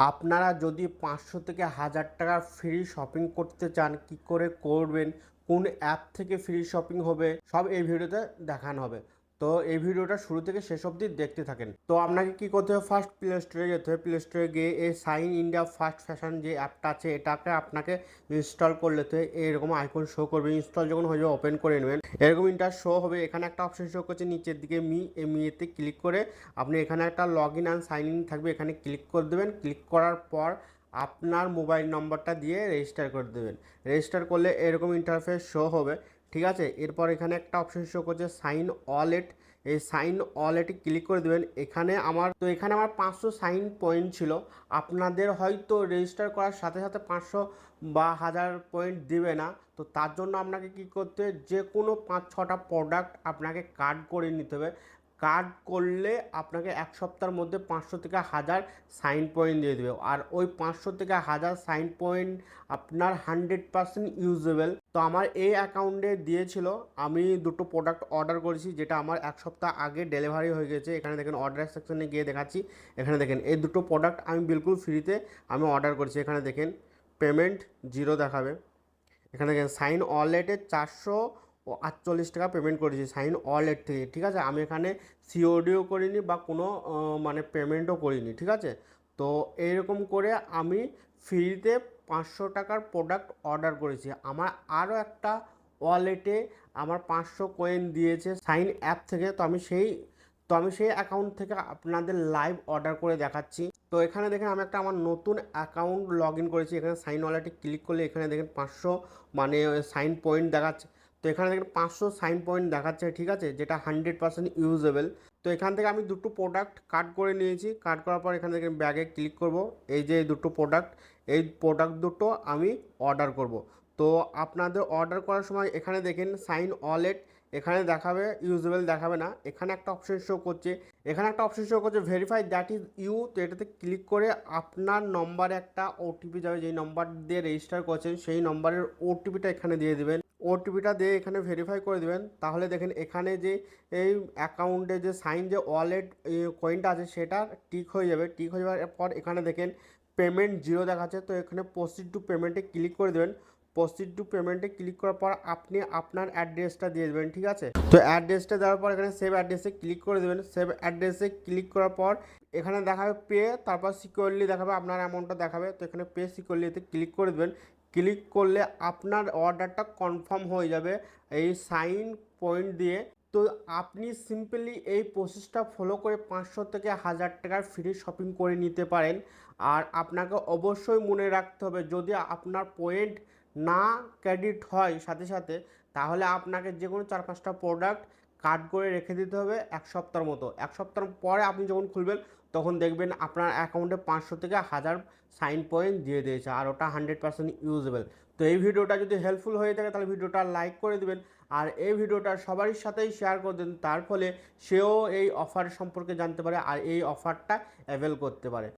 আপনারা যদি 500 থেকে 1000 টাকার ফ্রি শপিং করতে চান, কি করে করবেন, কোন অ্যাপ থেকে ফ্রি শপিং হবে, সব এই ভিডিওতে দেখানো হবে। তো এই ভিডিওটা শুরু থেকে শেষ অবধি দেখতে থাকেন। তো আপনাকে কি করতে হবে, ফার্স্ট প্লে স্টোরে যেতে হবে। প্লে স্টোরে গিয়ে এই সাইন ইন্ডিয়া ফাস্ট ফ্যাশন যে অ্যাপটা আছে, এটাকে আপনাকে ইনস্টল করে নিতে হবে। এরকম আইকন শো করবে, ইনস্টল যখন হয়ে যাবে ওপেন করে নেবেন। এরকম ইন্টার শো হবে। এখানে একটা অপশন শো করছে নিচের দিকে এই মিতে ক্লিক করে আপনি এখানে একটা log in and sign in থাকবে, এখানে ক্লিক করে দেবেন। ক্লিক করার পর আপনার মোবাইল নম্বরটা দিয়ে রেজিস্টার করে দেবেন। রেজিস্টার করলে এরকম ইন্টারফেস শো হবে, ঠিক আছে। এরপর এখানে একটা অপশন শো করছে সাইন ওয়ালেট, এই সাইন ওয়ালেটে ক্লিক করে দেবেন। এখানে আমার 500 সাইন পয়েন্ট ছিল। আপনাদের হয়তো রেজিস্টার করার সাথে সাথে 500 বা 1000 পয়েন্ট দিবে না। তো তার জন্য আপনাকে কি করতে হবে, যে কোনো 5-6টা প্রোডাক্ট আপনাকে কার্ড করে নিতে হবে। কার্ড করলে আপনাকে এক সপ্তাহের মধ্যে 500 থেকে 1000 সাইন পয়েন্ট দিয়ে দেবে। আর ওই 500 থেকে 1000 সাইন পয়েন্ট আপনার 100% ইউজেবল। তো আমার এই অ্যাকাউন্টে দিয়েছিল, আমি দুটো প্রোডাক্ট অর্ডার করেছি, যেটা আমার এক সপ্তাহ আগে ডেলিভারি হয়ে গেছে। এখানে দেখেন অর্ডার সেকশনে গিয়ে দেখাচ্ছি। এখানে দেখেন এই দুটো প্রোডাক্ট আমি বিলকুল ফ্রিতে আমি অর্ডার করেছি। এখানে দেখেন পেমেন্ট 0 দেখাবে। এখানে দেখেন সাইন ওয়ালেটে 448 টাকা পেমেন্ট করেছি সাইন ওয়ালেট থেকে, ঠিক আছে। আমি এখানে সিওডিও করিনি বা কোনো মানে পেমেন্টও করিনি, ঠিক আছে। তো এইরকম করে আমি ফ্রিতে 500 টাকার প্রোডাক্ট অর্ডার করেছি। আমার আরও একটা ওয়ালেটে আমার 500 কয়েন দিয়েছে সাইন অ্যাপ থেকে। তো আমি সেই অ্যাকাউন্ট থেকে আপনাদের লাইভ অর্ডার করে দেখাচ্ছি। তো এখানে দেখেন আমি আমার নতুন অ্যাকাউন্ট লগ ইন করেছি। এখানে সাইন ওয়ালেটে ক্লিক করলে এখানে দেখেন 500 মানে সাইন পয়েন্ট দেখাচ্ছে। তো এখানে দেখেন 500 সাইন পয়েন্ট দেখাচ্ছে, ঠিক আছে, যেটা 100% ইউজেবল। তো এখান থেকে আমি দুটো প্রোডাক্ট কার্ড করে নিয়েছি। কার্ড করার পর এখানে দেখেন ব্যাগে ক্লিক করব। এই যে দুটো প্রোডাক্ট, এই প্রোডাক্ট দুটো আমি অর্ডার করব। তো আপনাদের অর্ডার করার সময় এখানে দেখেন সাইন ওয়ালেট এখানে দেখাবে, ইউজেবল দেখাবে না। এখানে একটা অপশন শো করছে, ভেরিফাই দ্যাট ইজ ইউ। তো এটাতে ক্লিক করে আপনার নম্বরে একটা ওটিপি যাবে, যেই নম্বর দিয়ে রেজিস্টার করছেন সেই নম্বরের ওটিপিটা এখানে দিয়ে দেবেন। ওটিপিটা দিয়ে এখানে ভেরিফাই করে দেবেন। তাহলে দেখেন এখানে যে এই অ্যাকাউন্টে যে সাইন যে ওয়ালেট কয়েনটা আছে সেটা টিক হয়ে যাবে। টিক হয়ে যাওয়ার পর এখানে দেখেন পেমেন্ট 0 দেখাচ্ছে। তো এখানে প্রসিড টু পেমেন্টে ক্লিক করে দেবেন। প্রসিড টু পেমেন্টে ক্লিক করার পর আপনি আপনার অ্যাড্রেসটা দিয়ে দেবেন, ঠিক আছে। তো অ্যাড্রেসটা দেওয়ার পর এখানে সেভ অ্যাড্রেসে ক্লিক করে দেবেন। সেভ অ্যাড্রেসে ক্লিক করার পর এখানে দেখাবে পে, তারপর সিকিউরলি দেখাবে, আপনার অ্যামাউন্টটা দেখাবে। তো এখানে পে সিকিউরলিতে ক্লিক করে দেবেন। ক্লিক করলে আপনার অর্ডারটা কনফার্ম হয়ে যাবে এই সাইন পয়েন্ট দিয়ে। তো আপনি সিম্পলি এই প্রসেসটা ফলো করে 500 থেকে 1000 টাকার ফ্রি শপিং করে নিতে পারেন। আর আপনাকে অবশ্যই মনে রাখতে হবে, যদি আপনার পয়েন্ট না ক্রেডিট হয় সাথে সাথে, তাহলে আপনাকে যে কোনো 4-5টা প্রোডাক্ট কার্ড করে রেখে দিতে হবে এক সপ্তাহের মতো। এক সপ্তাহ পরে আপনি যখন খুলবেন তখন দেখবেন আপনার অ্যাকাউন্টে 500 থেকে 1000 সাইন পয়েন্ট দিয়ে দিয়েছে, আর ওটা 100% ইউজেবল। তো এই ভিডিওটা যদি হেল্পফুল হয়ে থাকে তাহলে ভিডিওটা লাইক করে দেবেন, আর এই ভিডিওটা সবারই সাথেই শেয়ার করে দেন, তার ফলে সেও এই অফার সম্পর্কে জানতে পারে আর এই অফারটা অ্যাভেল করতে পারে।